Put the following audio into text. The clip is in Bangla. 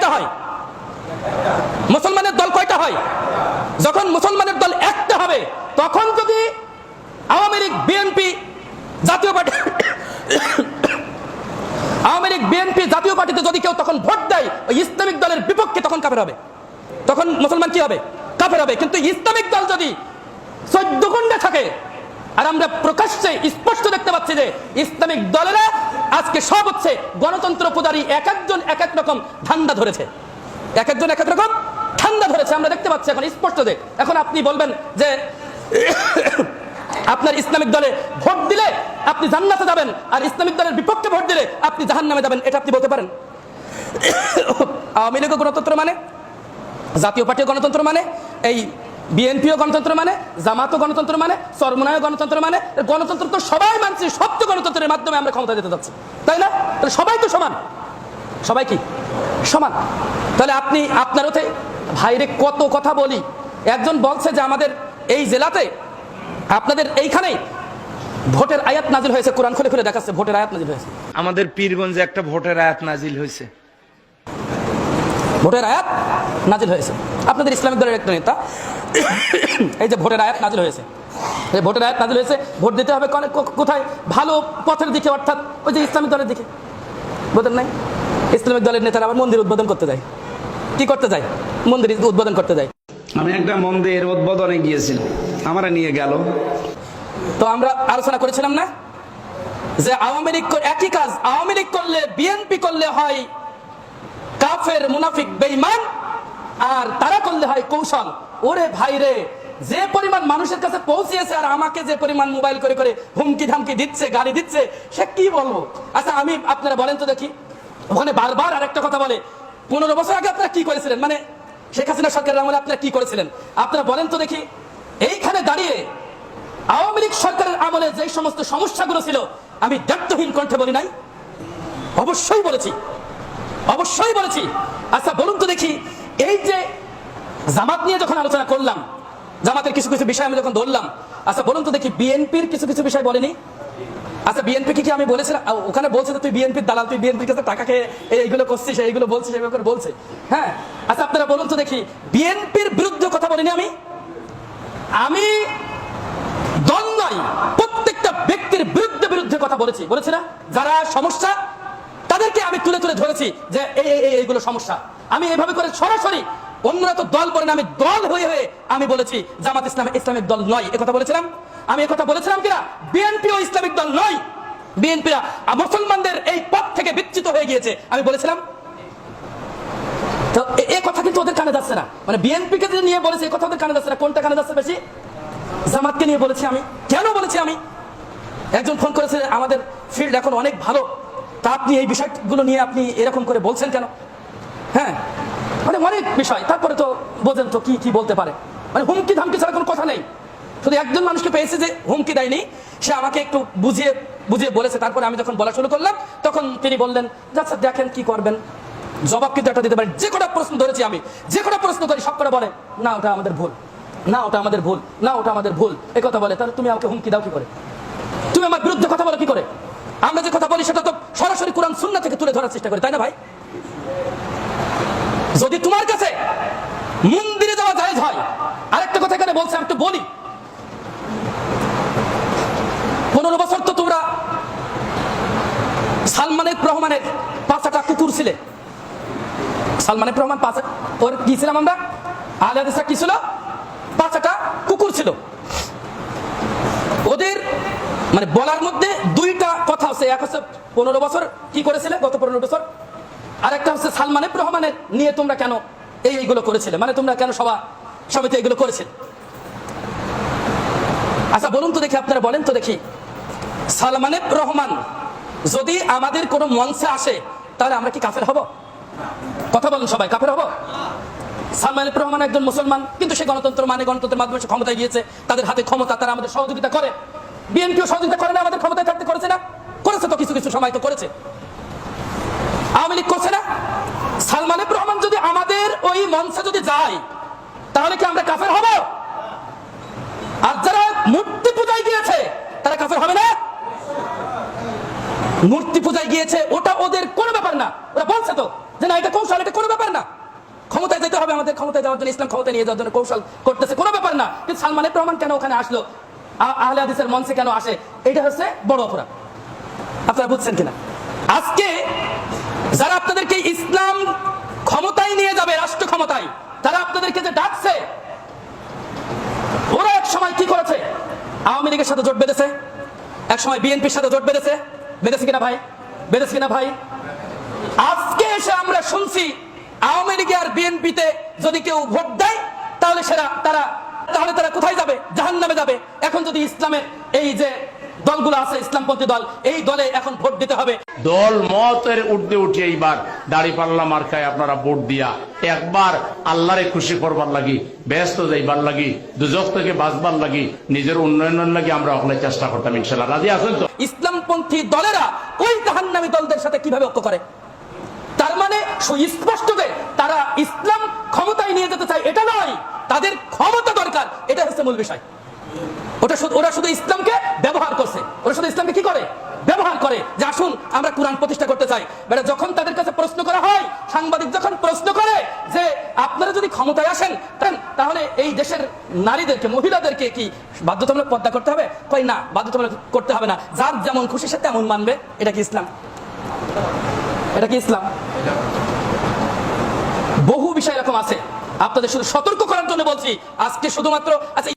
কয়টা হয়? মুসলমানের দল কয়টা হয়? যখন মুসলমানের দল একটা হবে, তখন যদি আওয়ামী লীগ বিএনপি জাতীয় পার্টি আওয়ামী লীগ বিএনপি জাতীয় পার্টিতে যদি কেউ তখন ভোট দেয় ওই ইসলামিক দলের বিপক্ষে, তখন কাফের হবে, তখন মুসলমান কি হবে? কাফের হবে। কিন্তু ইসলামিক দল যদি 14 গুন্ডা থাকে, আর আমরা প্রকাশ্যে স্পষ্ট দেখতে পাচ্ছি যে ইসলামিক দলেরা আজকে সব হচ্ছে গণতন্ত্র পূজারী, এক একজন এক এক রকম ধান্দা ধরেছে, এক একজন এক এক রকম ঠান্ডা ধরেছে, আমরা দেখতে পাচ্ছি এখন স্পষ্ট যে এখন আপনি বলবেন যে আপনার ইসলামিক দলে ভোট দিলে আপনি জান্নাতে যাবেন, আর ইসলামিক দলের বিপক্ষে ভোট দিলে আপনি জাহান্নামে যাবেন, এটা আপনি বলতে পারেন? আওয়ামী লীগও গণতন্ত্র মানে, জাতীয় পার্টিও গণতন্ত্র মানে, এই বিএনপিও গণতন্ত্র মানে, জামাতও গণতন্ত্র মানে, চরমনায়ও গণতন্ত্র মানে। গণতন্ত্র তো সবাই মানছে, সব তো গণতন্ত্রের মাধ্যমে আমরা ক্ষমতা যেতে যাচ্ছি, তাই না? তাহলে সবাই তো সমান, সবাই কি সমান? তাহলে আপনি আপনার ওতে ভাইরে কত কথা বলি। একজন বলছে যে আমাদের এই জেলাতে আপনাদের এইখানেই ভোটের আয়াত নাজিল হয়েছে, কোরআন খুলে খুলে দেখাচ্ছে ভোটের আয়াত নাজিল হয়েছে। আমাদের পীরগঞ্জে একটা ভোটের আয়াত নাজিল হয়েছে, ভোটের আয়াত নাজিল হয়েছে। আপনাদের ইসলামিক দলের একটা নেতা এই যে ভোটের আয়াত নাজিল হয়েছে, এই ভোটের আয়াত নাজিল হয়েছে, ভোট দিতে হবে কোথায়? ভালো পথের দিকে, অর্থাৎ ওই যে ইসলামিক দলের দিকে। বোঝেন নাই? ইসলামিক দলের নেতারা আবার মন্দির উদ্বোধন করতে যায়। কি করতে যায়? মন্দির উদ্বোধন করতে যায়। আমি একটা মন্দির উদ্বোধনে গিয়েছিলাম, আমরা নিয়ে গেল। তো আমরা আলোচনা করেছিলাম না যে আওয়ামী লীগ একই কাজ, আওয়ামী লীগ করলে বিএনপি করলে হয় কাফের, মুনাফিক, বেঈমান, আর তারা করলে হয় কৌশল। ওরে ভাইরে, যে পরিমাণ মানুষের কাছে পৌঁছিয়েছে, আর আমাকে যে পরিমাণ মোবাইল করে করে হুমকি ধামকি দিচ্ছে, গালি দিচ্ছে, সে কি বলবো? আচ্ছা আমি আপনারা বলেন তো দেখি, ওখানে বারবার আরেকটা কথা বলে 15 বছর আগে আপনারা কি করেছিলেন, মানে শেখ হাসিনা সরকারের আমলে আপনারা কি করেছিলেন? আপনারা বলেন তো দেখি। এইখানে দাঁড়িয়ে আওয়ামী লীগ সরকারের আমলে যে সমস্ত সমস্যাগুলো ছিল আমি দায়িত্বহীন কণ্ঠে বলি নাই? অবশ্যই বলেছি, অবশ্যই বলেছি। আচ্ছা বলুন তো দেখি, এই যে জামাত নিয়ে যখন আলোচনা করলাম, জামাতের কিছু কিছু বিষয় আমি যখন ধরলাম, আচ্ছা বলুন তো দেখি বিএনপির কিছু কিছু বিষয় বলেনি? আচ্ছা বিএনপি কি আমি বলেছিলাম? ওখানে বলছে তুই বিএনপির দালাল, তুই বিএনপির কাছে টাকা খেয়ে এইগুলো করছিস, এইগুলো বলছিস, এইগুলো করে বলছে। হ্যাঁ, আচ্ছা আপনারা বলুন তো দেখি, বিএনপির বিরুদ্ধে কথা বলিনি আমি? আমি দল নয়, প্রত্যেকটা ব্যক্তির বিরুদ্ধে বিরুদ্ধে কথা বলেছি, বলেছি না? যারা সমস্যা তাদেরকে আমি তুলে তুলে ধরেছি যে এইগুলো সমস্যা। আমি এইভাবে করে সরাসরি, অন্যরা তো দল করেন, আমি দল হয়ে হয়ে আমি বলেছি জামাত ইসলাম ইসলামিক দল নয়, একথা বলেছিলাম। আমি একথা বলেছিলাম কিনা? বিএনপি ও ইসলামিক দল নয়, বিএনপিরা মুসলমানদের এই পথ থেকে বিচ্যুত হয়ে গিয়েছে, আমি বলেছিলাম। তো এই কথা কিন্তু ওদের কানে যাচ্ছে না, মানে বিএনপিকে যে নিয়ে বলেছে এই কথা ওদের কানে যাচ্ছে না। কোনটা কানে যাচ্ছে বেশি? জামাতকে নিয়ে বলেছি আমি। কেন বলেছি আমি? একজন ফোন করেছে, আমাদের ফিল্ড এখন অনেক ভালো, তা আপনি এই বিষয়গুলো নিয়ে আপনি এরকম করে বলছেন কেন? হ্যাঁ, মানে অনেক বিষয়, তারপরে তো বোঝেন তো কি কি বলতে পারে, মানে হুমকি ধামকি ছাড়া কোনো কথা নেই। শুধু একজন মানুষকে পেয়েছে যে হুমকি দেয়নি, সে আমাকে একটু বুঝিয়ে বুঝিয়ে বলেছে। তারপরে আমি যখন বলা শুরু করলাম তখন তিনি বললেন, আচ্ছা দেখেন কি করবেন, জবাব কিন্তু একটা দিতে পারেন। যে কটা প্রশ্ন ধরেছি আমি, যে কটা প্রশ্ন করি সব কটা বলে না ওটা আমাদের ভুল, না ওটা আমাদের ভুল, না ওটা আমাদের ভুল, এই কথা বলে। তাহলে তুমি আমাকে হুমকি দাও কি করে? তুমি আমার বিরুদ্ধে কথা বলো কি করে? আমরা যে কথা বলি সেটা তো সরাসরি কোরআন সুন্নাহ থেকে তুলে ধরার চেষ্টা করি, তাই না ভাই? যদি তোমার কাছে মন্দিরে যাওয়া জায়েজ হয়, আরেকটা কথা এখানে বলছে, আমি একটু বলি। 15 বছর তো তোমরা সালমানের রহমানের 5টা কুকুর ছিলে। সালমানের রহমান ওর কি ছিলাম আমরা? আহলে হাদিসরা কি ছিল? 5টা কুকুর ছিল। ওদের মানে বলার মধ্যে 2টা কথা আছে। এক হচ্ছে 15 বছর কি করেছিলে, গত 15 বছর। আরেকটা হচ্ছে সালমানের রহমানের নিয়ে তোমরা কেন এইগুলো করেছিলে, মানে তোমরা কেন সমিতি এগুলো করেছিলে। আচ্ছা বলুন তো দেখি, আপনারা বলেন তো দেখি, সালমানের রহমান যদি আমাদের কোনো মঞ্চে আসে তাহলে আমরা কি কাফের হব? কথা বলুন সবাই, কাফের হব? সালমান রহমান একজন মুসলমান, কিন্তু সে গণতন্ত্র মানে, গণতন্ত্রের মাধ্যমে সে ক্ষমতায় গিয়েছে, তাদের হাতে ক্ষমতা, তারা আমাদের সহযোগিতা করে। বিএনপিও সহযোগিতা করে না আমাদের ক্ষমতায় থাকতে? করেছে না? করেছে তো, কিছু কিছু সময় তো করেছে। আওয়ামী লীগ করছে না? সালমান রহমান যদি আমাদের ওই মঞ্চে যদি যায় তাহলে কি আমরা কাফের হব? আর যারা মূর্তি পূজায় গিয়েছে তারা কাফের হবে না? মূর্তি পূজায় গিয়েছে ওটা ওদের কোনো ব্যাপার না, ওরা বলছে তো যে না এটা কৌশল, এটা কোনো ব্যাপার না, ক্ষমতায় যেতে হবে আমাদের, ক্ষমতায় যাওয়ার জন্য, ইসলাম ক্ষমতায় নিয়ে যাওয়ার জন্য কৌশল করতেছে, কোনো ব্যাপার না। কিন্তু সালমান এফ রহমান কেন ওখানে আসলো, আহলে হাদিসের মঞ্চে কেন আসে, এটা হচ্ছে বড় অপরাধ। আপনারা বুঝছেন কিনা? আজকে যারা আপনাদেরকে ইসলাম ক্ষমতায় নিয়ে যাবে, রাষ্ট্র ক্ষমতায়, তারা আপনাদেরকে যে ডাকছে, ওরা এক সময় কি করেছে? আওয়ামী লীগের সাথে জোট বেঁধেছে, এক সময় বিএনপির সাথে জোট বেঁধেছে, বেঁধেছে কিনা ভাই? বেঁধেছে কিনা ভাই? আজকে এসে আমরা শুনছি আওয়ামী লীগে আর বিএনপিতে যদি কেউ ভোট দেয় তাহলে তারা কোথায় যাবে? জাহান্নামে যাবে। এখন যদি ইসলামের এই যে দলগুলো আছে, ইসলামপন্থী দল, এই দলে এখন ভোট দিতে হবে। দল মতের ঊর্ধ্বে উঠে এইবার দাড়িপাল্লা মার্কায় আপনারা ভোট দিয়া একবার আল্লাহরে খুশি করবার লাগি, ব্যস্ত যাইবার লাগি, দুজক থেকে বাঁচবার লাগি, নিজের উন্নয়নের লাগি আমরা অকলে চেষ্টা করতাম। ইনশাল্লাহ রাজি আছেন তো? ইসলামপন্থী দলেরা ওই জাহান্নামী দলদের সাথে কিভাবে ঐক্য করে? তার মানে সুস্পষ্ট যে তারা ইসলাম ক্ষমতায় নিয়ে যেতে চায়, এটা নয়, তাদের ক্ষমতা দরকার, এটা হচ্ছে মূল বিষয়। ওরা শুধু ইসলামকে ব্যবহার করছে, ওরা শুধু ইসলামকে কি করে? ব্যবহার করে, যে আসুন আমরা কোরআন প্রতিষ্ঠা করতে চাই। বেটা যখন তাদের কাছে প্রশ্ন করা হয়, সাংবাদিক যখন প্রশ্ন করে যে আপনারা যদি ক্ষমতায় আসেন তাহলে এই দেশের নারীদেরকে, মহিলাদেরকে কি বাধ্যতামূলক পর্দা করতে হবে? কই না, বাধ্যতামূলক করতে হবে না, যার যেমন খুশি সে তেমন মানবে। এটা কি ইসলাম? এটা কি ইসলাম? বহু বিষয় এরকম আছে, আপনাদের শুধু সতর্ক করার জন্য বলছি। আজকে শুধুমাত্র আচ্ছা